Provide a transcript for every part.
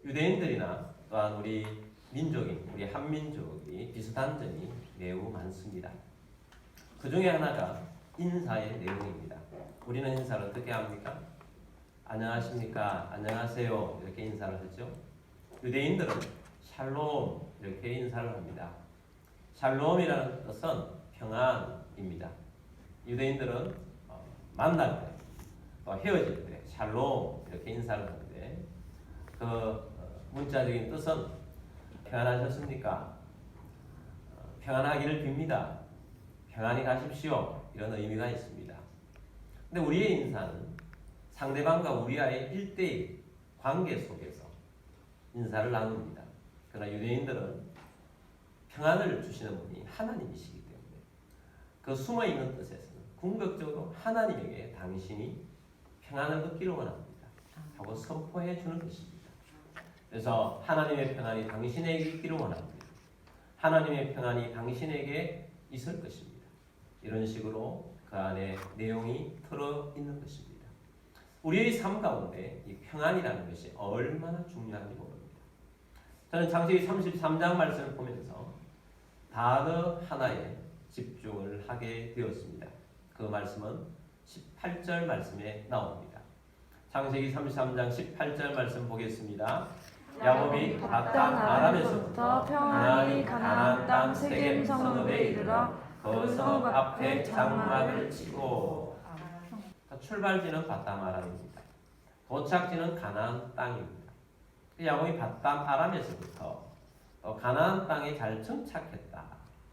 유대인들이나 또한 우리 민족인 우리 한민족이 비슷한 점이 매우 많습니다. 그 중에 하나가 인사의 내용입니다. 우리는 인사를 어떻게 합니까? 안녕하십니까? 안녕하세요. 이렇게 인사를 하죠. 유대인들은 샬롬 이렇게 인사를 합니다. 샬롬이라는 뜻은 평안입니다. 유대인들은 만날 때, 또 헤어질 때 샬롬 이렇게 인사를 하는데 그 문자적인 뜻은 평안하셨습니까? 평안하기를 빕니다. 평안히 가십시오. 이런 의미가 있습니다. 근데 우리의 인사는 상대방과 우리와의 1대1 관계 속에서 인사를 나눕니다. 그러나 유대인들은 평안을 주시는 분이 하나님이시기 때문에 그 숨어있는 뜻에서는 궁극적으로 하나님에게 당신이 평안을 얻기를 원합니다 하고 선포해 주는 것입니다. 그래서 하나님의 평안이 당신에게 있기를 원합니다. 하나님의 평안이 당신에게 있을 것입니다. 이런 식으로 그 안에 내용이 들어있는 것입니다. 우리의 삶 가운데 이 평안이라는 것이 얼마나 중요한지 모릅니다. 저는 창세기 33장 말씀을 보면서 단어 하나에 집중을 하게 되었습니다. 그 말씀은 18절 말씀에 나옵니다. 창세기 33장 18절 말씀 보겠습니다. 야곱이 바단 아람에서부터 평안히 가나안 땅 세겜 성읍에 이르러 그 성읍 앞에 장막을 치고, 출발지는 바단 아람입니다. 도착지는 가나안 땅입니다. 야곱이 바단 아람에서부터 또 가나안 땅에 잘 정착했다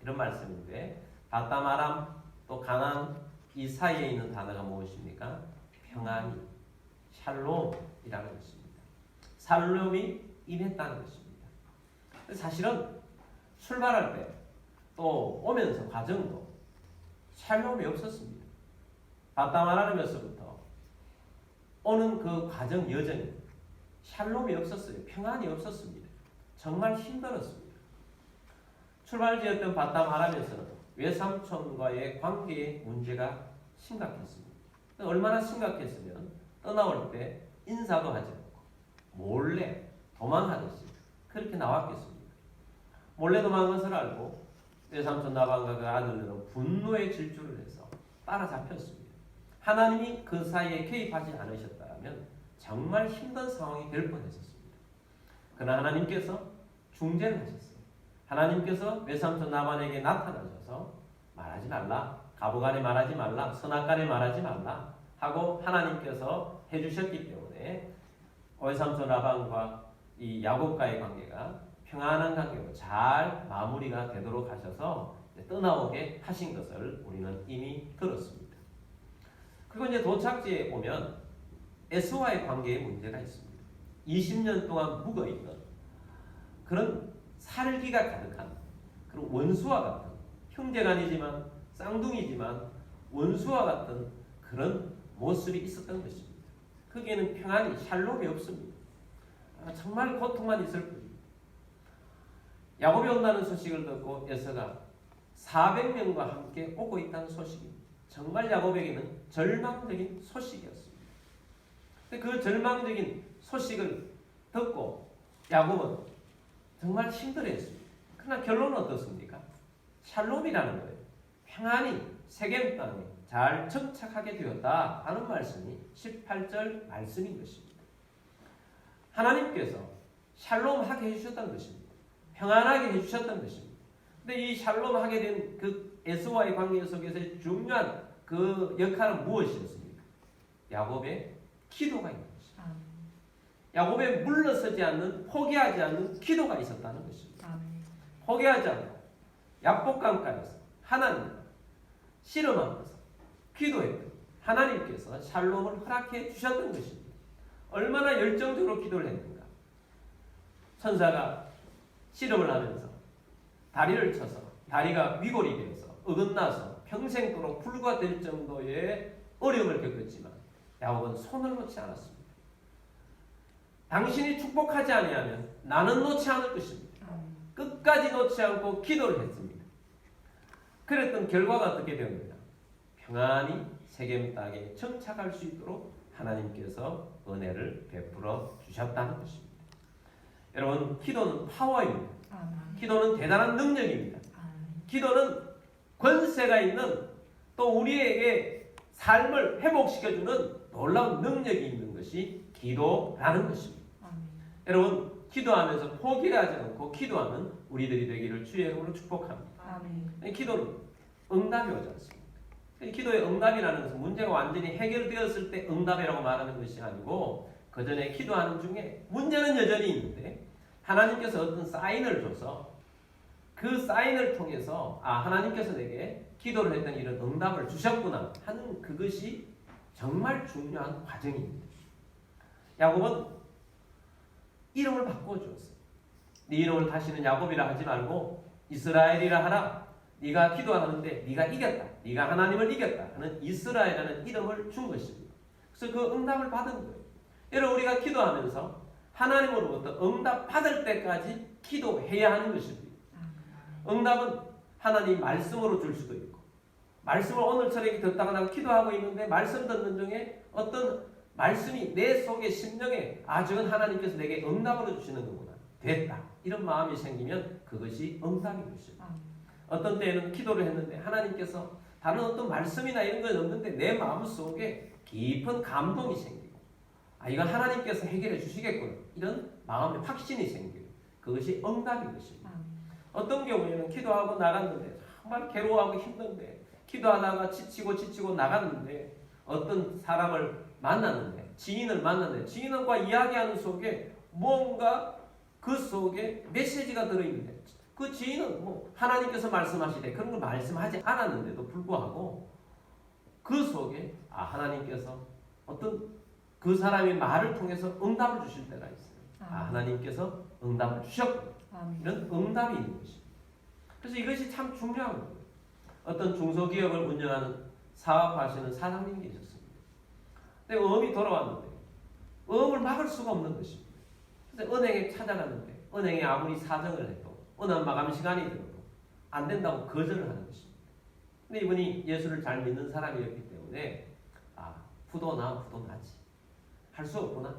이런 말씀인데, 바단 아람 또 가나안 이 사이에 있는 단어가 무엇입니까? 평안이, 샬롬이라는 것입니다. 샬롬이 임했다는 것입니다. 사실은 출발할 때 또 오면서 과정도 샬롬이 없었습니다. 바단 아람에서부터 오는 그 과정 여정이 샬롬이 없었어요. 평안이 없었습니다. 정말 힘들었습니다. 출발지였던 바단 아람에서는 외삼촌과의 관계의 문제가 심각했습니다. 얼마나 심각했으면 떠나올 때 인사도 하지 않고 몰래 도망하듯이 그렇게 나왔겠습니다. 몰래 도망한 것을 알고 외삼촌 라반과 그 아들들은 분노의 질주를 해서 따라잡혔습니다. 하나님이 그 사이에 개입하지 않으셨다면 정말 힘든 상황이 될 뻔했었습니다. 그러나 하나님께서 중재를 하셨어요. 하나님께서 외삼촌 라반에게 나타나셔서 말하지 말라, 가부간에 말하지 말라, 선악간에 말하지 말라 하고 하나님께서 해주셨기 때문에 외삼촌 라반과 이 야곱과의 관계가 평안한 관계로 잘 마무리가 되도록 하셔서 떠나오게 하신 것을 우리는 이미 들었습니다. 그리고 이제 도착지에 오면 에서와의 관계에 문제가 있습니다. 20년 동안 묵어있는 그런 살기가 가득한 그런 원수와 같은, 형제간이지만 쌍둥이지만 원수와 같은 그런 모습이 있었던 것입니다. 거기에는 평안이, 샬롬이 없습니다. 정말 고통만 있을 뿐입니다. 야곱이 온다는 소식을 듣고 에서가 400명과 함께 오고 있다는 소식입니다. 정말 야곱에게는 절망적인 소식이었습니다. 그 절망적인 소식을 듣고 야곱은 정말 힘들어했습니다. 그러나 결론은 어떻습니까? 샬롬이라는 거예요. 평안히 세겜 땅에 잘 정착하게 되었다 하는 말씀이 18절 말씀인 것입니다. 하나님께서 샬롬하게 해주셨다는 것입니다. 평안하게 해주셨던 것입니다. 근데 이 샬롬하게 된 그 에서와의 관계 속에서의 중요한 그 역할은 무엇이었습니까? 야곱의 기도가 있는 것입니다. 야곱의 물러서지 않는, 포기하지 않는 기도가 있었다는 것입니다. 포기하지 않고 약복강가에서 하나님과 씨름하면서 기도했던 하나님께서 샬롬을 허락해 주셨던 것입니다. 얼마나 열정적으로 기도를 했는가. 천사가 씨름을 하면서 다리를 쳐서 다리가 위골이 되어서 어긋나서 평생도록 불과될 정도의 어려움을 겪었지만 야곱은 손을 놓지 않았습니다. 당신이 축복하지 아니하면 나는 놓지 않을 것입니다. 끝까지 놓지 않고 기도를 했습니다. 그랬던 결과가 어떻게 되었느냐? 평안히 세겜 땅에 정착할 수 있도록 하나님께서 은혜를 베풀어 주셨다는 것입니다. 여러분, 기도는 파워입니다. 아멘. 기도는 대단한 능력입니다. 아멘. 기도는 권세가 있는, 또 우리에게 삶을 회복시켜주는 놀라운 능력이 있는 것이 기도라는 것입니다. 아멘. 여러분, 기도하면서 포기하지 않고 기도하는 우리들이 되기를 주의 이름으로 축복합니다. 아멘. 기도는 응답이 오지 않습니다. 기도의 응답이라는 것은 문제가 완전히 해결되었을 때 응답이라고 말하는 것이 아니고, 그 전에 기도하는 중에 문제는 여전히 있는데 하나님께서 어떤 사인을 줘서 그 사인을 통해서 하나님께서 내게 기도를 했더니 이런 응답을 주셨구나 하는, 그것이 정말 중요한 과정입니다. 야곱은 이름을 바꾸어 주었어요. 네 이름을 다시는 야곱이라 하지 말고 이스라엘이라 하라. 네가 기도하는데 네가 이겼다, 네가 하나님을 이겼다 하는 이스라엘이라는 이름을 준 것입니다. 그래서 그 응답을 받은 거예요. 여러분, 우리가 기도하면서 하나님으로부터 응답 받을 때까지 기도해야 하는 것입니다. 응답은 하나님 말씀으로 줄 수도 있고, 말씀을 오늘처럼 이렇게 듣다가 기도하고 있는데 말씀 듣는 중에 어떤 말씀이 내 속에 심령에 저건 하나님께서 내게 응답으로 주시는 거구나, 됐다, 이런 마음이 생기면 그것이 응답인 것입니다. 어떤 때에는 기도를 했는데 하나님께서 다른 어떤 말씀이나 이런 건 없는데 내 마음속에 깊은 감동이 생기고, 이건 하나님께서 해결해 주시겠구나, 이런 마음의 확신이 생기고, 그것이 응답인 것입니다. 어떤 경우에는 기도하고 나갔는데 정말 괴로워하고 힘든데, 기도하다가 지치고 나갔는데 어떤 사람을 만났는데, 지인을 만났는데 지인과 이야기하는 속에 뭔가 그 속에 메시지가 들어있는데, 그 지인은 하나님께서 말씀하시되 그런 걸 말씀하지 않았는데도 불구하고 그 속에 하나님께서 어떤 그 사람의 말을 통해서 응답을 주실 때가 있어요. 하나님께서 응답을 주셨구나, 이런 응답이 있는 것입니다. 그래서 이것이 참 중요한 거예요. 어떤 중소기업을 운영하는 사업하시는 사장님이 계셨습니다. 근데 어음이 돌아왔는데 어음을 막을 수가 없는 것입니다. 그래서 은행에 찾아갔는데 은행에 아무리 사정을 해도 은행 마감 시간이 들어도 안 된다고 거절을 하는 것입니다. 근데 이분이 예수를 잘 믿는 사람이었기 때문에 부도나지, 할 수 없구나,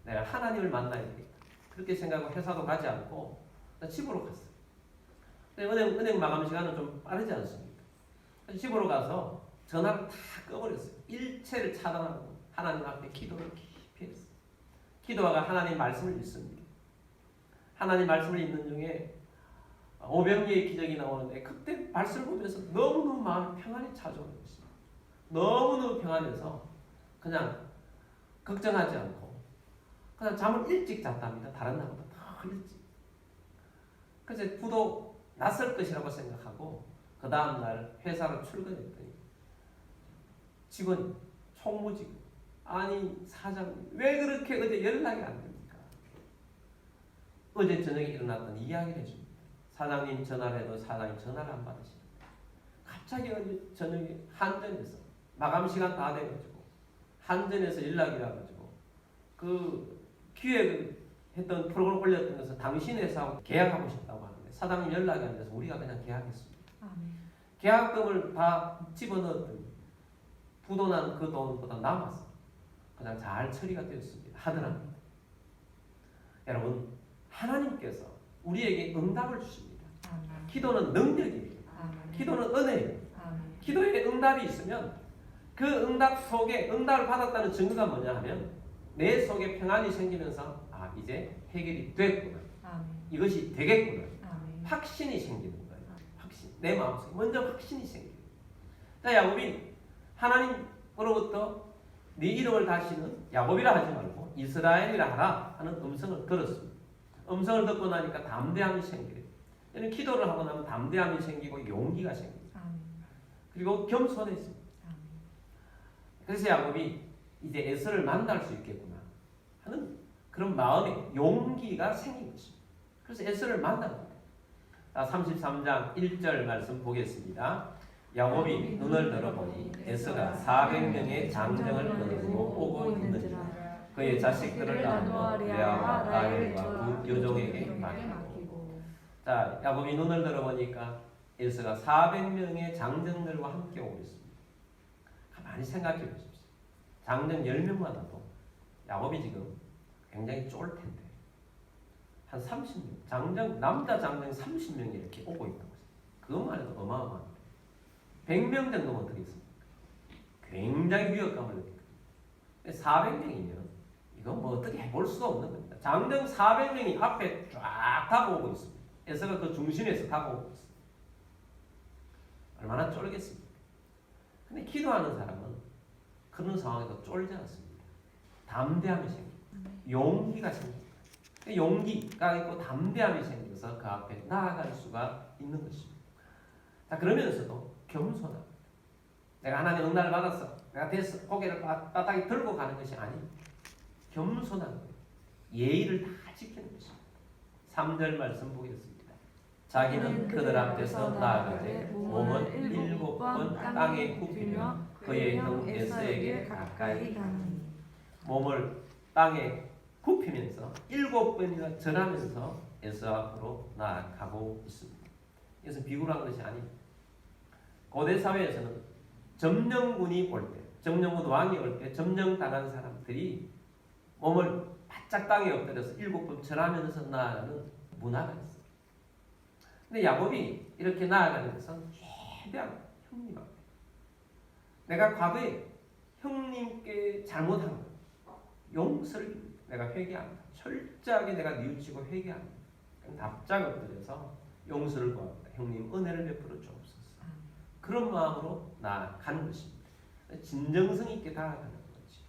내가 하나님을 만나야 되겠다, 그렇게 생각하고 회사도 가지 않고 집으로 갔어요. 근데 은행 마감 시간은 좀 빠르지 않습니까? 집으로 가서 전화를 다 꺼버렸어요. 일체를 차단하고 하나님 앞에 기도를 깊이 했어요. 기도가 하나님 말씀을 읽습니다. 하나님 말씀을 읽는 중에 오병이의 기적이 나오는데, 그때 말씀을 보면서 너무너무 마음이 평안이 찾아오는 것입니다. 너무너무 평안해서 그냥 걱정하지 않고 그냥 잠을 일찍 잤답니다. 다른 날보다 더 일찍. 그래서 부도 났을 것이라고 생각하고 그 다음날 회사로 출근했더니 직원이, 총무직원, 사장님, 왜 그렇게 어제 연락이 안 됩니까? 어제 저녁에 일어났던 이야기를 해줍니다. 사장님 전화를 해도 사장님 전화를 안 받으십니다. 갑자기 어제 저녁에 한전에서 마감 시간 다 돼가지고 한전에서 연락이 와가지고 그 기획을 했던 프로그램 올렸던 것을 당신 회사하고 계약하고 싶다고 하는데 사장님 연락이 안 돼서 우리가 그냥 계약했습니다. 계약금을 다 집어넣었더니 부도난 그 돈보다 남았어. 그냥 잘 처리가 되었습니다. 하더랍니다. 여러분, 하나님께서 우리에게 응답을 주십니다. 기도는 능력입니다. 기도는 은혜입니다. 기도에 응답이 있으면 그 응답 속에 응답을 받았다는 증거가 뭐냐 하면 내 속에 평안이 생기면서 이제 해결이 됐구나, 이것이 되겠구나, 확신이 생기는 거예요. 확신. 내 마음속에 먼저 확신이 생겨요. 자, 야곱이 하나님으로부터 네 이름을 다시는 야곱이라 하지 말고 이스라엘이라 하라 하는 음성을 들었습니다. 음성을 듣고 나니까 담대함이 생기래요. 기도를 하고 나면 담대함이 생기고 용기가 생깁니다. 그리고 겸손해집니다. 그래서 야곱이 이제 에서를 만날 수 있겠구나 하는 그런 마음에 용기가 생긴 것입니다. 그래서 에서를 만납니다. 33장 1절 말씀 보겠습니다. 야곱이 눈을 들어보니 에서가 400명의 장정을 거느리고 오고 있는지라. 그의 자식들을 나누어 레아와 라헬과 두 여종에게 맡기고. 자, 야곱이 눈을 들어보니까 에서가 400명의 장정들과 함께 오고 있습니다. 가만히 생각해 보십시오. 장정 10명만 와도 야곱이 지금 굉장히 쫄 텐데 한 30명, 남자 장정 30명이 이렇게 오고 있다고 했어요. 그것만 해도 어마어마합니다. 100명 정도면 어떻겠습니까? 굉장히 위협감을 느끼거든요. 400명이면 이건 뭐 어떻게 해볼 수가 없는 겁니다. 장정 400명이 앞에 쫙 다가오고 있습니다. 에서가 그 중심에서 다가오고 있습니다. 얼마나 쫄겠습니까? 근데 기도하는 사람은 그런 상황에서 쫄지 않습니다. 담대함이 생깁니다. 용기가 생깁니다. 용기가 있고 담대함이 생겨서 그 앞에 나아갈 수가 있는 것입니다. 자, 그러면서도 겸손합니다. 내가 하나님의 응답을 받았어. 내가 됐어. 고개를 바닥에 들고 가는 것이 아니고 겸손한 거예요. 예의를 다 지키는 것입니다. 3절 말씀 보겠습니다. 자기는 그들 앞에서 나아가되 몸을 7번 땅에 굽히며 그의 형 에서에게 가까이 가니. 몸을 땅에 굽히면서 7번이나 절하면서 에서 앞으로 나아가고 있습니다. 이것은 비굴한 것이 아닙니다. 고대 사회에서는 점령군이 올 때, 점령군 왕이 올 때 점령당한 사람들이 몸을 바짝 땅에 엎드려서 7번 절하면서 나아가는 문화가 있어요. 근데 야곱이 이렇게 나아가는 것은 최대한 형님 앞에, 내가 과거에 형님께 잘못한 것, 용서를 내가 회개합니다. 철저하게 내가 뉘우치고 회개합니다. 납작 엎드려서 용서를 구합니다. 형님 은혜를 베풀어 주옵소서. 그런 마음으로 나아가는 것입니다. 진정성 있게 다가가는 거지.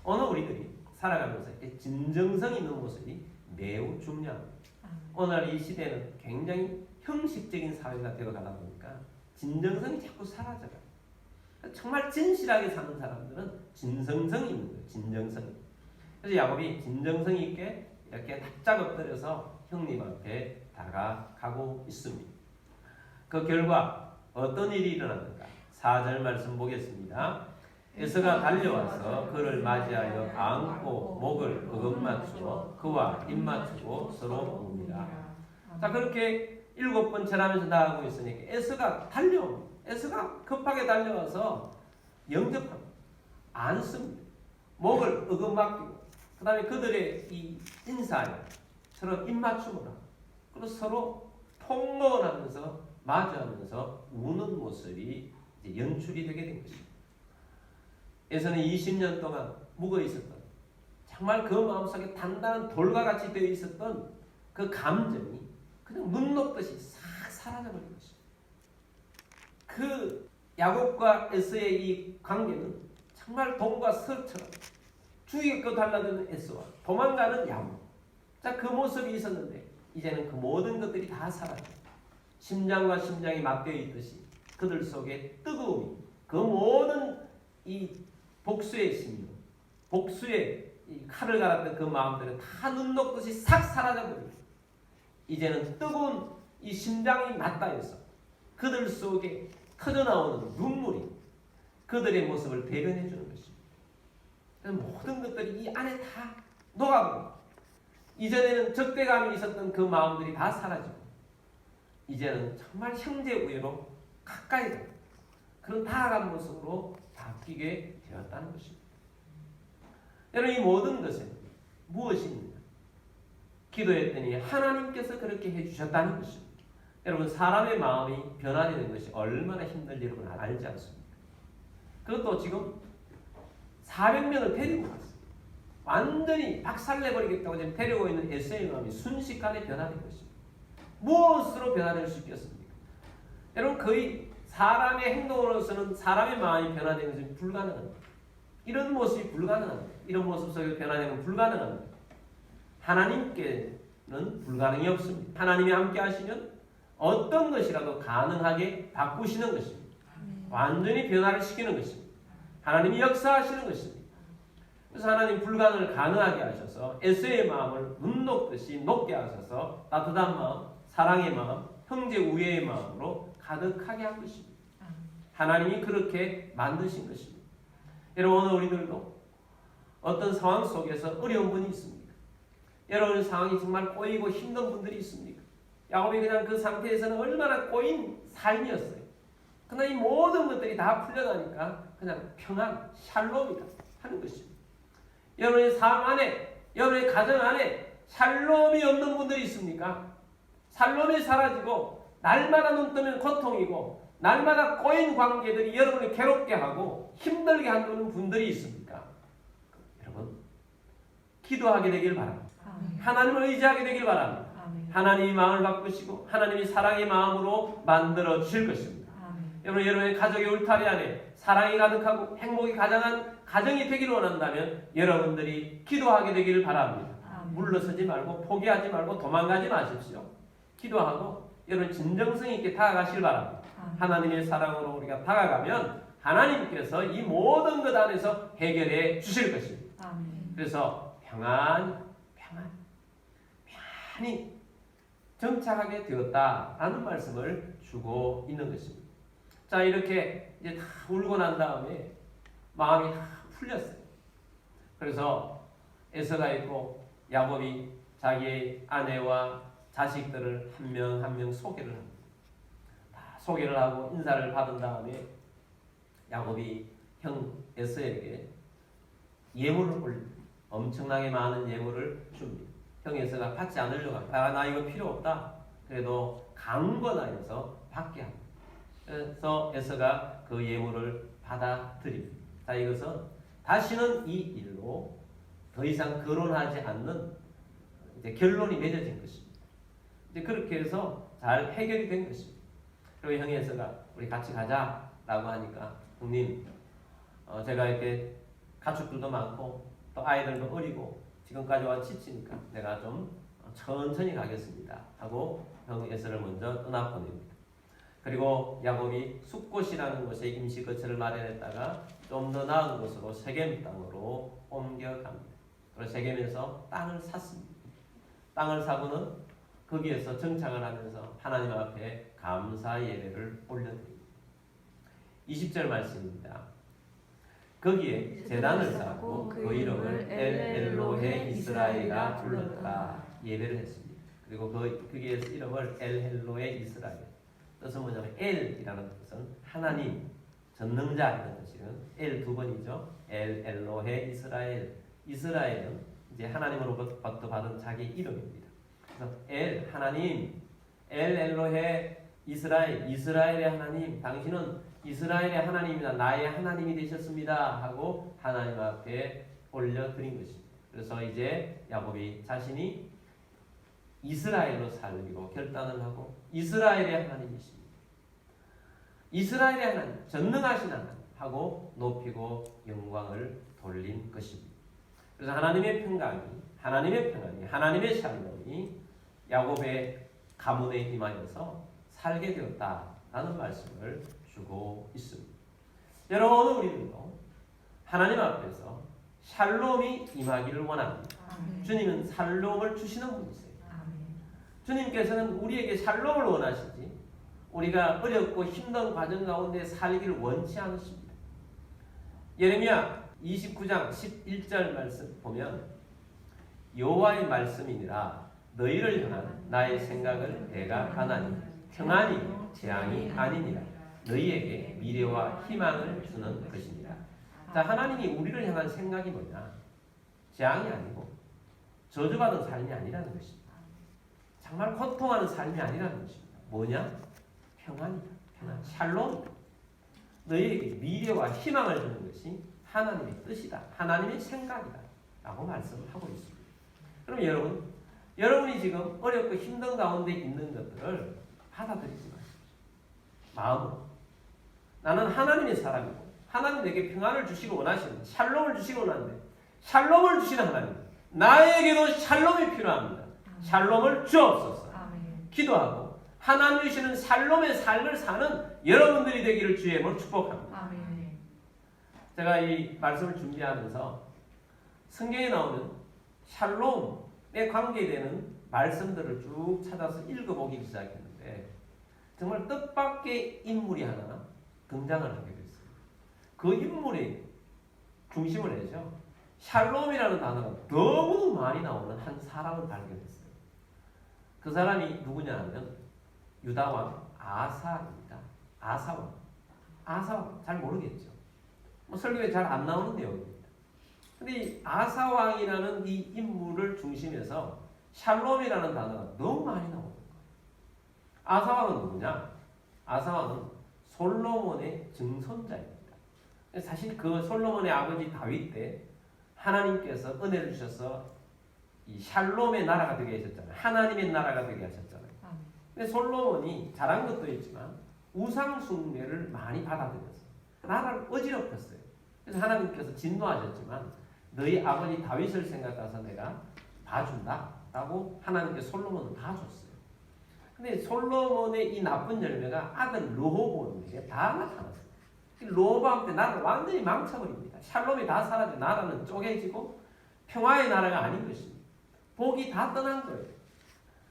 오늘 우리들이 살아가면서 이렇게 진정성 있는 모습이 매우 중요합니다. 오늘 이 시대는 굉장히 형식적인 사회가 되어가다 보니까 진정성이 자꾸 사라져가요. 정말 진실하게 사는 사람들은 진정성이 있는 거예요. 진정성이. 그래서 야곱이 진정성 있게 이렇게 납작 엎드려서 형님 앞에 다가가고 있습니다. 그 결과 어떤 일이 일어났는가? 4절 말씀 보겠습니다. 에서가 달려와서 그를 맞이하여 안고 목을 어긋맞추어 그와 입맞추고 서로 웁니다. 자, 그렇게 7번 절하면서 나아가고 있으니까 에서가 달려옵니다. 에서가 급하게 달려와서 영접합니다. 안습니다. 목을 어긋맞추고 그 다음에 그들의 이 인사에 서로 입맞춤을 하고 그리고 서로 통로를 하면서 마주하면서 우는 모습이 이제 연출이 되게 된 것입니다. 에서는 20년 동안 묵어 있었던, 정말 그 마음속에 단단한 돌과 같이 되어 있었던 그 감정이 그냥 눈 녹듯이 싹 사라져버린 것입니다. 그 야곱과 에서의 이 관계는 정말 동과 서처럼 죽이고 달라드는 에서와 도망가는 야곱. 자, 그 모습이 있었는데 이제는 그 모든 것들이 다 사라져요. 심장과 심장이 맞대어 있듯이 그들 속에 뜨거움이, 그 모든 이 복수의 심령, 복수의 이 칼을 갈았던 그 마음들은 다 눈 녹듯이 싹 사라져버립니다. 이제는 뜨거운 이 심장이 맞닿아서 그들 속에 터져나오는 눈물이 그들의 모습을 대변해 주는 것입니다. 모든 것들이 이 안에 다 녹아버립니다. 이전에는 적대감이 있었던 그 마음들이 다 사라지고 이제는 정말 형제 우애로 가까이 되는 그런 다가간 모습으로 바뀌게 되었다는 것입니다. 여러분, 이 모든 것은 무엇입니까? 기도했더니 하나님께서 그렇게 해주셨다는 것입니다. 여러분, 사람의 마음이 변화되는 것이 얼마나 힘든지 여러분 알지 않습니까? 그것도 지금 400명을 데리고 갔어요. 완전히 박살내버리겠다고 지금 데리고 있는 에서의 마음이 순식간에 변화된 것입니다. 무엇으로 변화될 수 있겠습니까? 여러분, 거의 사람의 행동으로서는 사람의 마음이 변화되는 것은 불가능합니다. 이런 모습이 불가능합니다. 이런 모습 속에 변화되는 건 불가능합니다. 하나님께는 불가능이 없습니다. 하나님이 함께 하시면 어떤 것이라도 가능하게 바꾸시는 것입니다. 완전히 변화를 시키는 것입니다. 하나님이 역사하시는 것입니다. 그래서 하나님 불가능을 가능하게 하셔서 에서의 마음을 눈 녹듯이 녹게 하셔서 따뜻한 마음, 사랑의 마음, 형제 우애의 마음으로 가득하게 한 것입니다. 하나님이 그렇게 만드신 것입니다. 여러분, 오늘 우리들도 어떤 상황 속에서 어려운 분이 있습니까? 여러분, 상황이 정말 꼬이고 힘든 분들이 있습니까? 야곱이 그냥 그 상태에서는 얼마나 꼬인 삶이었어요. 그러나 이 모든 것들이 다 풀려나니까 그냥 평안, 샬롬이다 하는 것입니다. 여러분의 삶 안에, 여러분의 가정 안에 샬롬이 없는 분들이 있습니까? 샬롬이 사라지고 날마다 눈 뜨면 고통이고 날마다 꼬인 관계들이 여러분을 괴롭게 하고 힘들게 하는 분들이 있습니까? 여러분 기도하게 되길 바랍니다. 하나님을 의지하게 되길 바랍니다. 하나님이 마음을 바꾸시고 하나님이 사랑의 마음으로 만들어 주실 것입니다. 여러분의 가족의 울타리 안에 사랑이 가득하고 행복이 가장한 가정이 되기를 원한다면 여러분들이 기도하게 되기를 바랍니다. 물러서지 말고 포기하지 말고 도망가지 마십시오. 기도하고 여러분 진정성 있게 다가가시길 바랍니다. 하나님의 사랑으로 우리가 다가가면 하나님께서 이 모든 것 안에서 해결해 주실 것입니다. 그래서 평안히 정착하게 되었다라는 말씀을 주고 있는 것입니다. 자, 이렇게 이제 다 울고 난 다음에 마음이 다 풀렸어요. 그래서 에서가 있고 야곱이 자기의 아내와 자식들을 한 명 한 명 소개를 합니다. 다 소개를 하고 인사를 받은 다음에 야곱이 형 에서에게 예물을 올립니다. 엄청나게 많은 예물을 줍니다. 형 에서가 받지 않으려고 합니다. 나 이거 필요 없다. 그래도 강권하여서 받게 합니다. 그래서 에서가 그 예물을 받아들입니다. 자, 이것은 다시는 이 일로 더 이상 거론하지 않는 이제 결론이 맺어진 것입니다. 이제 그렇게 해서 잘 해결이 된 것입니다. 그리고 형이 에서가 우리 같이 가자라고 하니까 형님, 제가 이렇게 가축들도 많고 또 아이들도 어리고 지금까지 와 지치니까 내가 좀 천천히 가겠습니다 하고 형 에서를 먼저 떠나보냅니다. 그리고 야곱이 숫곳이라는 곳에 임시 거처를 마련했다가 좀 더 나은 곳으로 세겜 땅으로 옮겨갑니다. 그래서 세겜에서 땅을 샀습니다. 땅을 사고는 거기에서 정착을 하면서 하나님 앞에 감사 예배를 올려드립니다. 20절 말씀입니다. 거기에 제단을 쌓고 그 이름을 엘엘로헤 이스라엘이라 불렀다. 예배를 했습니다. 그리고 거기에서 이름을 엘엘로헤 이스라엘. 뜻은 뭐냐면 엘이라는 뜻은 하나님, 전능자 이런 뜻이에요. 엘 두 번이죠. 엘엘로헤 이스라엘. 이스라엘은 이제 하나님으로부터 받은 자기 이름입니다. 그래서 엘 하나님, 엘엘로헤 이스라엘, 이스라엘의 하나님, 당신은 이스라엘의 하나님이다. 나의 하나님이 되셨습니다. 하고 하나님 앞에 올려드린 것입니다. 그래서 이제 야곱이 자신이 이스라엘로 살기로 결단을 하고 이스라엘의 하나님이십니다. 이스라엘의 하나님, 전능하신 하나님 하고 높이고 영광을 돌린 것입니다. 그래서 하나님의 평강이, 하나님의 샬롬이 야곱의 가문에 임하여서 살게 되었다라는 말씀을 주고 있습니다. 여러분, 오늘 우리들도 하나님 앞에서 샬롬이 임하기를 원합니다. 주님은 샬롬을 주시는 분이세요. 주님께서는 우리에게 샬롬을 원하시지 우리가 어렵고 힘든 과정 가운데 살기를 원치 않으십니다. 예레미야 29장 11절 말씀 보면 여호와의 말씀이니라 너희를 향한 나의 생각을 내가 가나니 평안이 재앙이 아니니라 너희에게 미래와 희망을 주는 것이니라. 자, 하나님이 우리를 향한 생각이 뭐냐? 재앙이 아니고 저주받은 삶이 아니라는 것입니다. 정말 고통하는 삶이 아니라는 것입니다. 뭐냐? 평안이다. 평안. 샬롬. 너희에게 미래와 희망을 주는 것이 하나님의 뜻이다. 하나님의 생각이다. 라고 말씀을 하고 있습니다. 그럼 여러분이 지금 어렵고 힘든 가운데 있는 것들을 받아들이지 마십시오. 마음으로. 나는 하나님의 사람이고 하나님 내게 평안을 주시고 원하시는 샬롬을 주시고 원하는데 샬롬을 주시는 하나님. 나에게도 샬롬이 필요합니다. 샬롬을 주옵소서. 기도하고 하나님이 주시는 샬롬의 삶을 사는 여러분들이 되기를 주의 이름으로 축복합니다. 아멘. 제가 이 말씀을 준비하면서 성경에 나오는 샬롬에 관계되는 말씀들을 쭉 찾아서 읽어보기 시작했는데 정말 뜻밖의 인물이 하나 등장을 하게 됐어요. 그 인물이 중심을 해서 샬롬이라는 단어가 너무 많이 나오는 한 사람을 발견했어요. 그 사람이 누구냐 하면 유다왕 아사입니다. 아사왕. 아사왕 잘 모르겠죠. 설교에 잘 안 나오는 내용입니다. 근데 이 아사왕이라는 이 인물을 중심해서 샬롬이라는 단어가 너무 많이 나오는 거예요. 아사왕은 누구냐? 아사왕은 솔로몬의 증손자입니다. 사실 그 솔로몬의 아버지 다윗 때 하나님께서 은혜를 주셔서 이 샬롬의 나라가 되게 하셨잖아요. 하나님의 나라가 되게 하셨잖아요. 근데 솔로몬이 잘한 것도 있지만 우상 숭배를 많이 받아들였어요. 나라를 어지럽혔어요. 그래서 하나님께서 진노하셨지만 너희 아버지 다윗을 생각해서 내가 봐준다 라고 하나님께 솔로몬은 봐줬어요. 근데 솔로몬의 이 나쁜 열매가 아들 르호보암에게 다 나타났어요. 르호보암 때 나라를 완전히 망쳐버립니다. 샬롬이 다 사라져 나라는 쪼개지고 평화의 나라가 아닌 것입니다. 복이 다 떠난 거예요.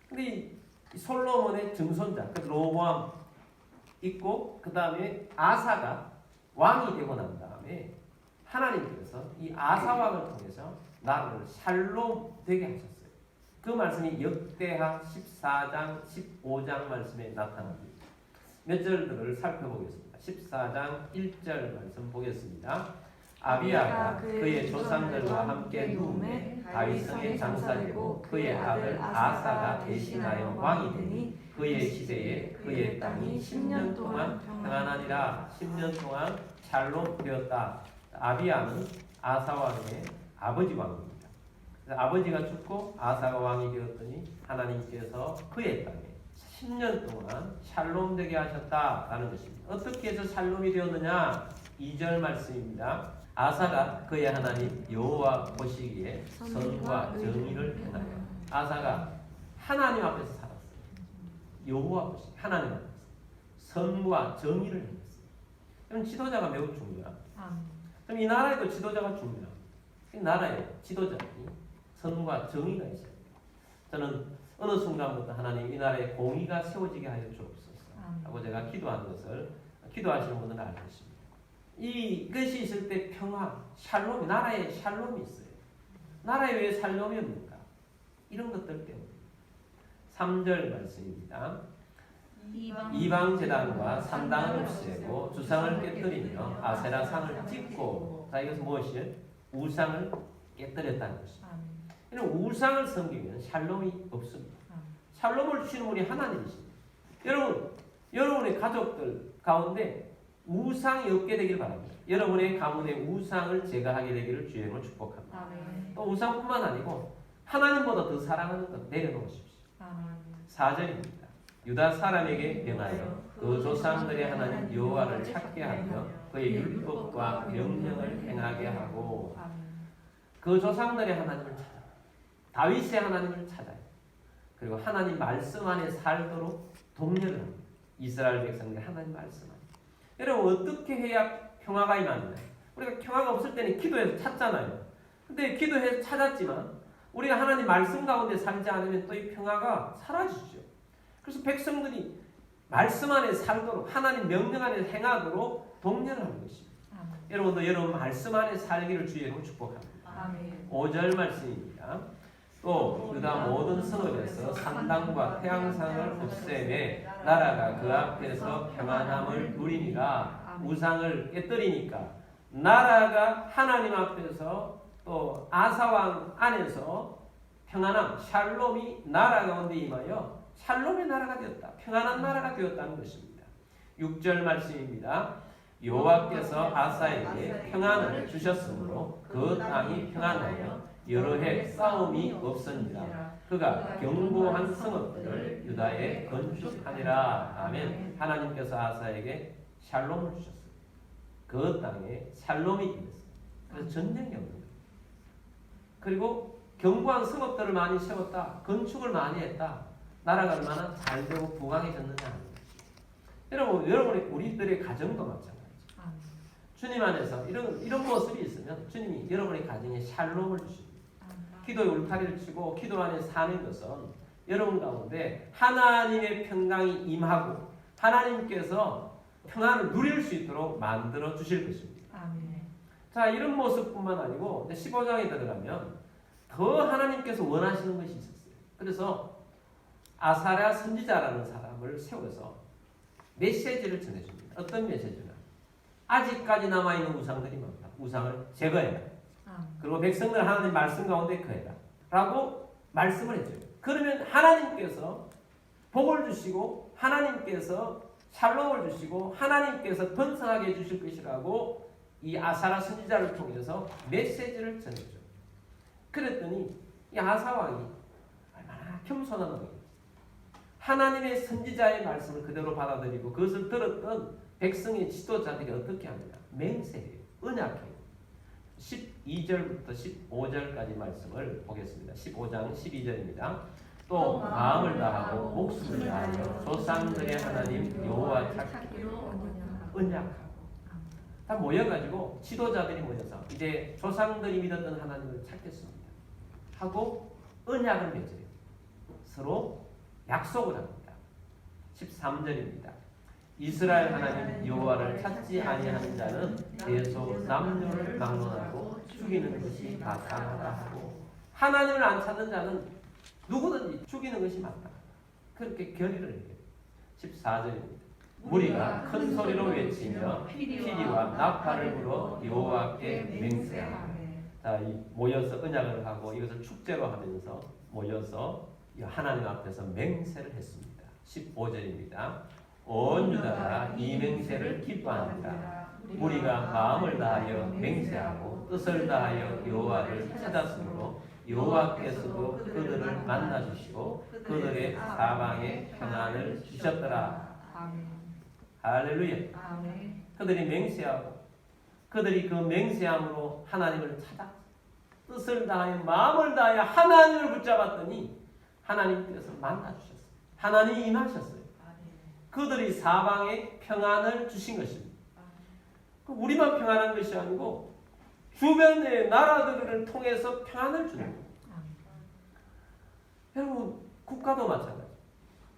근데 이 솔로몬의 증손자 그 르호보암 있고 그 다음에 아사가 왕이 되고 난 다음에 하나님께서 이 아사 왕을 통해서 나라를 샬롬 되게 하셨어요. 그 말씀이 역대하 14장 15장 말씀에 나타납니다. 몇 절들을 살펴보겠습니다. 14장 1절 말씀 보겠습니다. 아비야가 그의 조상들과 함께 누움에 다윗성에 장사되고 그의 아들 아사가 대신하여 왕이 되니 그의 시대에 그의 땅이 10년 동안 평안하니라. 10년 동안 샬롬 되었다. 아비야는 아사 왕의 아버지 왕입니다. 아버지가 죽고 아사가 왕이 되었더니 하나님께서 그의 땅에 10년 동안 샬롬 되게 하셨다라는 것입니다. 어떻게 해서 샬롬이 되었느냐? 2절 말씀입니다. 아사가 그의 하나님 여호와 보시기에 선과 정의를 행하여. 아사가 하나님 앞에서 살았어요. 여호와 보시기 하나님 앞에서 선과 정의를 행했어요. 그럼 지도자가 매우 중요합니다. 그럼 이 나라에도 지도자가 중요합니다. 이 나라에 지도자니 선과 정의가 있어야 돼요. 저는 어느 순간부터 하나님 이 나라에 공의가 세워지게 하여 주옵소서 하고 제가 기도한 것을 기도하시는 분들은 알 것입니다. 이것이 있을 때 평화, 샬롬, 나라에 샬롬이 있어요. 나라에 왜 샬롬이 없는가? 이런 것들 때문에. 3절 말씀입니다. 이방 제단과 산당을 없애고 주상을 깨뜨리며 아세라 상을 찍고. 자, 이것은 무엇이에요? 우상을 깨뜨렸다는 것입니다. 이런 우상을 섬기면 샬롬이 없습니다. 샬롬을 주시는 분이 하나님이십니다. 여러분의 가족들 가운데 우상이 없게 되길 바랍니다. 여러분의 가문의 우상을 제거하게 되기를 주의 이름으로 축복합니다. 또 우상뿐만 아니고 하나님보다 더 사랑하는 것 내려놓으십시오. 4절입니다. 유다 사람에게 명하여 그 조상들의 하나님 여호와를 찾게 하며 그의 율법과 명령을 행하게 하고. 그 조상들의 하나님을 찾아요. 다윗의 하나님을 찾아요. 그리고 하나님 말씀 안에 살도록 독려를 합니다. 이스라엘 백성들이 하나님 말씀 안에. 여러분 어떻게 해야 평화가 임하느냐? 우리가 평화가 없을 때는 기도해서 찾잖아요. 근데 기도해서 찾았지만 우리가 하나님 말씀 가운데 살지 않으면 또 이 평화가 사라지죠. 그래서 백성들이 말씀 안에 살도록 하나님 명령 안에 행하도록 독려를 하는 것입니다. 여러분도 여러분 말씀 안에 살기를 주의 이름으로 축복합니다. 5절 말씀입니다. 또 유다 모든 성읍에서 산당과 태양상을 없애매 나라가 그 앞에서 평안함을 누리니라. 우상을 깨뜨리니까 나라가 하나님 앞에서 또 아사왕 안에서 평안함, 샬롬이 나라 가운데 임하여 샬롬의 나라가 되었다. 평안한 나라가 되었다는 것입니다. 6절 말씀입니다. 여호와께서 아사에게 평안을 주셨으므로 그 땅이 평안하여 여러 해 싸움이 없으니라. 그가 견고한 성읍들을 유다에 건축하니라. 아멘. 하나님께서 아사에게 샬롬을 주셨어요. 그 땅에 샬롬이 임했어요. 그래서 전쟁이 없는 거예요. 그리고 견고한 성읍들을 많이 세웠다. 건축을 많이 했다. 나라가 얼마나 잘 되고 부강해졌느냐 하는 거죠. 여러분의 우리들의 가정도 마찬가지죠. 주님 안에서 이런 모습이 있으면 주님이 여러분의 가정에 샬롬을 주십니다. 기도의 울타리를 치고 기도 안에 사는 것은 여러분 가운데 하나님의 평강이 임하고 하나님께서 평안을 누릴 수 있도록 만들어 주실 것입니다. 자, 이런 모습뿐만 아니고 15장에 들어가면 더 하나님께서 원하시는 것이 있었어요. 그래서 아사랴 선지자라는 사람을 세워서 메시지를 전해줍니다. 어떤 메시지냐? 아직까지 남아있는 우상들이 많다. 우상을 제거해라. 그리고 백성들 하나님 말씀 가운데 거해라. 라고 말씀을 해줘요. 그러면 하나님께서 복을 주시고 하나님께서 샬롬을 주시고 하나님께서 번성하게 해주실 것이라고 이 아사라 선지자를 통해서 메시지를 전해줘요. 그랬더니 이 아사왕이 얼마나 겸손한 왕이에요. 하나님의 선지자의 말씀을 그대로 받아들이고 그것을 들었던 백성의 지도자들이 어떻게 합니까? 맹세해요. 언약해요. 12절부터 15절까지 말씀을 보겠습니다. 15장 12절입니다. 또 마음을 다하고 목숨을 다하여 조상들의 하나님 여호와 찾기로 언약하고 다 모여가지고 지도자들이 모여서 이제 조상들이 믿었던 하나님을 찾겠습니다 하고 언약을 맺어요. 서로 약속을 합니다. 13절입니다. 이스라엘 하나님 여호와를 찾지 아니하는 자는 계속 남녀를 막론하고 죽이는 것이 마땅하다 하고 하나님을 안 찾는 자는 누구든지 죽이는 것이 맞다. 그렇게 결의를 해요. 14절입니다. 무리가 큰 소리로 외치며 피리와 나팔을 불어 여호와께 맹세하라. 자, 모여서 언약을 하고 이것을 축제로 하면서 모여서 하나님 앞에서 맹세를 했습니다. 15절입니다. 온 유다가 이 맹세를 기뻐하니라. 무리가 마음을 다하여 맹세하고 뜻을 다하여 여호와를 찾았으므로 여호와께서도 그들을 만나 주시고 그들의 사방에 평안을 주셨더라. 아멘. 할렐루야. 아멘. 그들이 맹세하고 그들이 그 맹세함으로 하나님을 찾아 뜻을 다하여 마음을 다하여 하나님을 붙잡았더니 하나님께서 만나 주셨어요. 하나님이 임하셨어요. 그들이 사방에 평안을 주신 것입니다. 우리만 평안한 것이 아니고 주변의 나라들을 통해서 평안을 주는 거예요. 여러분 국가도 마찬가지.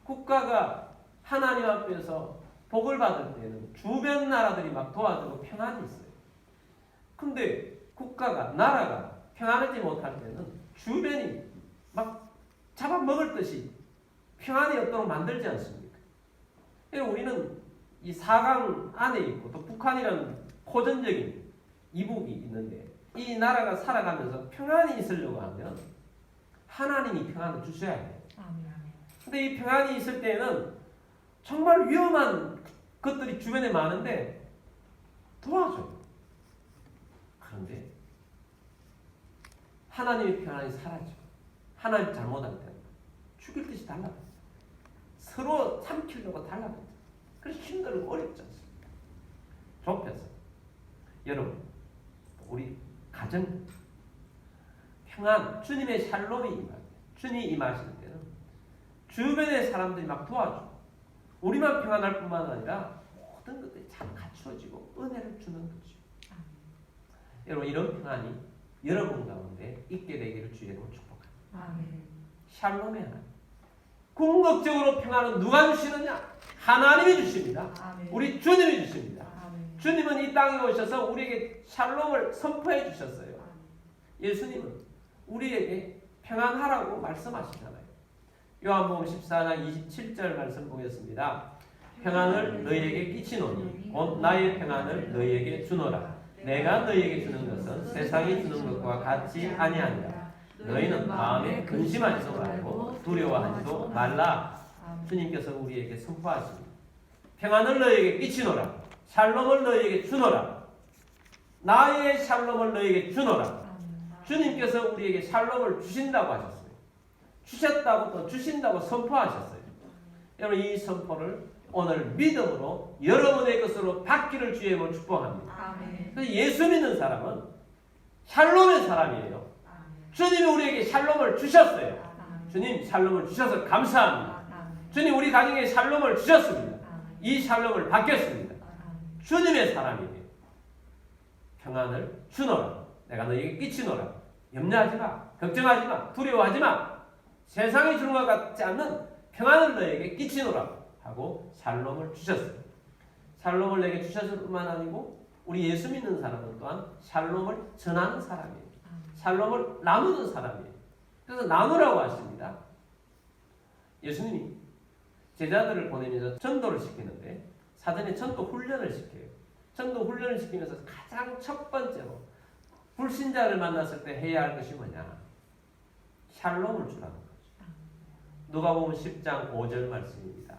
국가가 하나님 앞에서 복을 받을 때는 주변 나라들이 막 도와주고 평안이 있어요. 근데 국가가 나라가 평안하지 못할 때는 주변이 막 잡아먹을 듯이 평안이 없도록 만들지 않습니까? 우리는 이 4강 안에 있고 또 북한이라는 호전적인 이북이 있는데 이 나라가 살아가면서 평안이 있으려고 하면 하나님이 평안을 주셔야 해요. 근데 이 평안이 있을 때는 정말 위험한 것들이 주변에 많은데 도와줘요. 그런데 하나님의 평안이 사라져. 하나님 잘못할 때는 죽일 듯이 달라붙어요. 서로 삼키려고 달라붙어요. 그래서 힘들고 어렵지 않습니까? 좁혀서. 여러분, 우리 가정 평안, 주님의 샬롬이 임할 때, 주님이 임하실 때는 주변의 사람들이 막 도와주고 우리만 평안할 뿐만 아니라 모든 것들이 잘 갖추어지고 은혜를 주는 거죠. 여러분, 이런 평안이 여러분 가운데 있게 되기를 주의 이름으로 축복합니다. 샬롬의 하나님. 궁극적으로 평안은 누가 주시느냐? 하나님이 주십니다. 우리 주님이 주십니다. 주님은 이 땅에 오셔서 우리에게 샬롬을 선포해 주셨어요. 예수님은 우리에게 평안하라고 말씀하시잖아요. 요한복음 14장 27절 말씀 보겠습니다. 평안을 너희에게 끼치노니 곧 나의 평안을 너희에게 주노라. 내가 너희에게 주는 것은 세상이 주는 것과 같이 아니하니라. 너희는 마음에 근심하지도 말고 두려워하지도 말라. 주님께서 우리에게 선포하십니다. 평안을 너희에게 끼치노라. 샬롬을 너희에게 주노라. 나의 샬롬을 너희에게 주노라. 주님께서 우리에게 샬롬을 주신다고 하셨어요. 주셨다고 또 주신다고 선포하셨어요. 여러분, 이 선포를 오늘 믿음으로 여러분의 것으로 받기를 주의 이름으로 축복합니다. 그래서 예수 믿는 사람은 샬롬의 사람이에요. 주님이 우리에게 샬롬을 주셨어요. 주님 샬롬을 주셔서 감사합니다. 주님 우리 가정에 샬롬을 주셨습니다. 이 샬롬을 받겠습니다. 주님의 사람이에요. 평안을 주노라. 내가 너에게 끼치노라. 염려하지 마. 걱정하지 마. 두려워하지 마. 세상이 주는 것 같지 않는 평안을 너에게 끼치노라 하고 샬롬을 주셨어요. 샬롬을 내게 주셨을 뿐만 아니고 우리 예수 믿는 사람은 또한 샬롬을 전하는 사람이에요. 샬롬을 나누는 사람이에요. 그래서 나누라고 하십니다. 예수님이 제자들을 보내면서 전도를 시키는데 사전에 전도 훈련을 시켜요. 전도 훈련을 시키면서 가장 첫 번째로 불신자를 만났을 때 해야 할 것이 뭐냐? 샬롬을 주라는 거죠. 누가복음 10장 5절 말씀입니다.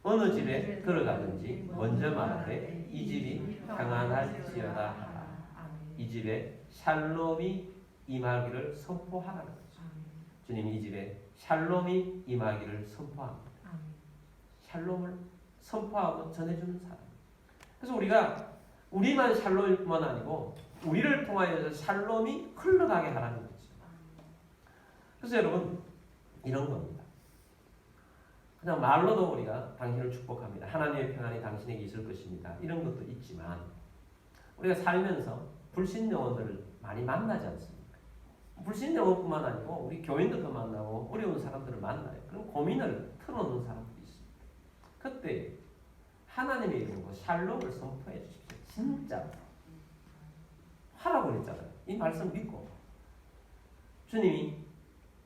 어느 집에 들어가든지 먼저 말하되 이 집이 평안할지어다 하라. 이 집에 샬롬이 임하기를 선포하라는 거죠. 주님이 이 집에 샬롬이 임하기를 선포합니다. 샬롬을 선포하고 전해주는 사람. 그래서 우리만 샬롬일 뿐만 아니고 우리를 통하여서 샬롬이 흘러가게 하라는 거죠. 그래서 여러분 이런 겁니다. 그냥 말로도 우리가 당신을 축복합니다. 하나님의 평안이 당신에게 있을 것입니다. 이런 것도 있지만 우리가 살면서 불신 영혼들을 많이 만나지 않습니까? 불신 영혼뿐만 아니고 우리 교인들도 만나고 어려운 사람들을 만나요. 그럼 고민을 털어놓는 사람들이 있습니다. 그때 하나님의 이름으로 샬롬을 선포해 주십시오. 진짜 하라고 그랬잖아요. 이 말씀 믿고 주님이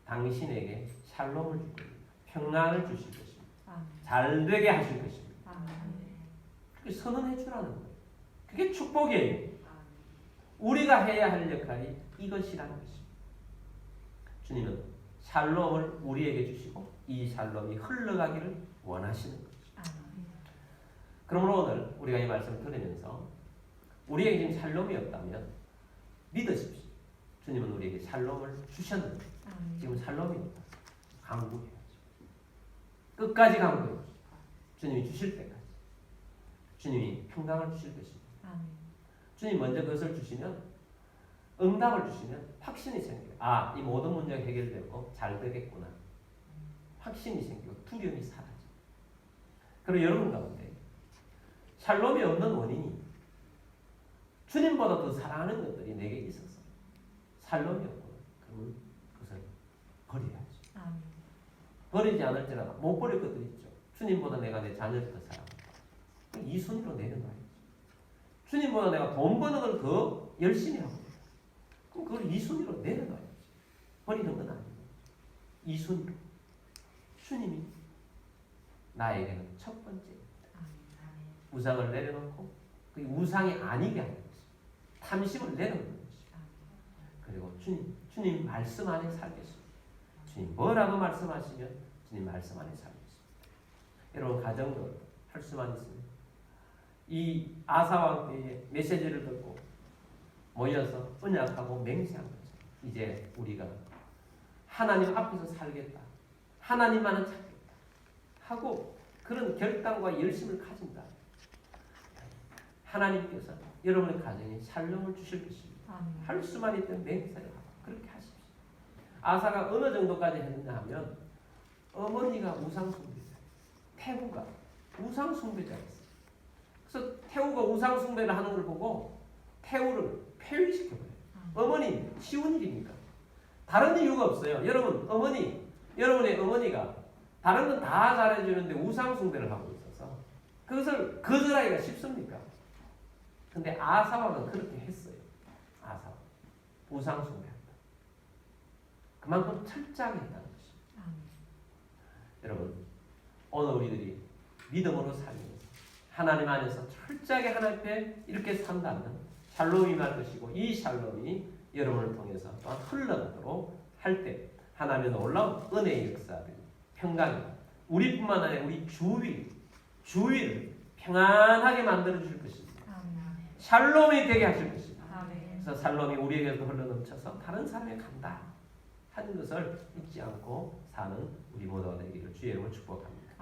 당신에게 샬롬을 줄 겁니다. 평안을 주실 것입니다. 잘 되게 하실 것입니다. 그렇게 선언해 주라는 거예요. 그게 축복이에요. 우리가 해야 할 역할이 이것이라는 것입니다. 주님은 샬롬을 우리에게 주시고 이 샬롬이 흘러가기를 원하시는 거죠. 그러므로 오늘 우리가 이 말씀을 들으면서 우리에게 지금 샬롬이 없다면 믿으십시오. 주님은 우리에게 샬롬을 주셨는데 지금 샬롬이 없다. 강구해야죠. 끝까지 강구해야죠. 주님이 주실 때까지. 주님이 평강을 주실 것입니다. 주님 먼저 그것을 주시면 응답을 주시면 확신이 생겨요. 아, 이 모든 문제가 해결되고 잘 되겠구나. 확신이 생기고 두려움이 사라져요. 그리고 여러분 가운데 샬롬이 없는 원인이 주님보다 더 사랑하는 것들이 내게 있어서 샬롬이 없구나. 그러면 그것을 버려야죠. 버리지 않을지라도 못 버릴 것들이 있죠. 주님보다 내가 내 자녀를 더 사랑한다. 이 순위로 내려놔야죠. 주님보다 내가 돈 버는 걸 더 열심히 하고 있다. 그럼 그걸 이 순위로 내려놔야지. 버리는 건 아니고 이 순위로. 주님이 나에게는 첫 번째입니다. 우상을 내려놓고 그 우상이 아니게 하는 것입니다. 탐심을 내려놓는 것입니다. 그리고 주님 말씀 안에 살겠습니다. 주님 뭐라고 말씀하시면 주님 말씀 안에 살겠습니다. 여러분 가정도 할 수만 있습니다. 이 아사왕 때의 메시지를 듣고 모여서 언약하고 맹세한 거죠. 이제 우리가 하나님 앞에서 살겠다. 하나님만은 찾겠다. 하고 그런 결단과 열심을 가진다. 하나님께서 여러분의 가정에 샬롬을 주실 것입니다. 할 수만 있다면 맹세를 하고 그렇게 하십시오. 아사가 어느 정도까지 했느냐 하면 어머니가 우상숭배자, 태후가 우상숭배자였어요. 그래서 태후가 우상숭배를 하는 걸 보고 태후를 폐위시켜버려요. 어머니 쉬운 일입니까? 다른 이유가 없어요. 여러분의 어머니가 다른 건 다 잘해주는데 우상숭배를 하고 있어서 그것을 거절하기가 쉽습니까? 근데 아사왕은 그렇게 했어요. 아사왕 우상숭배한다. 그만큼 철저하게 했다는 것입니다. 여러분 오늘 우리들이 믿음으로 살면서 하나님 안에서 철저하게 하나님 앞에 이렇게 산다면 샬롬이 말 것이고 이 샬롬이 여러분을 통해서 또한 흘러가도록 할 때 하나님의 놀라운 은혜의 역사들 평강이 우리뿐만 아니라 우리 주위를 평안하게 만들어 주실 것입니다. 샬롬이 되게 하실 것입니다. 그래서 샬롬이 우리에게도 흘러넘쳐서 다른 사람에 간다 하는 것을 잊지 않고 사는 우리 모두가 되기를 주의 이름으로 축복합니다.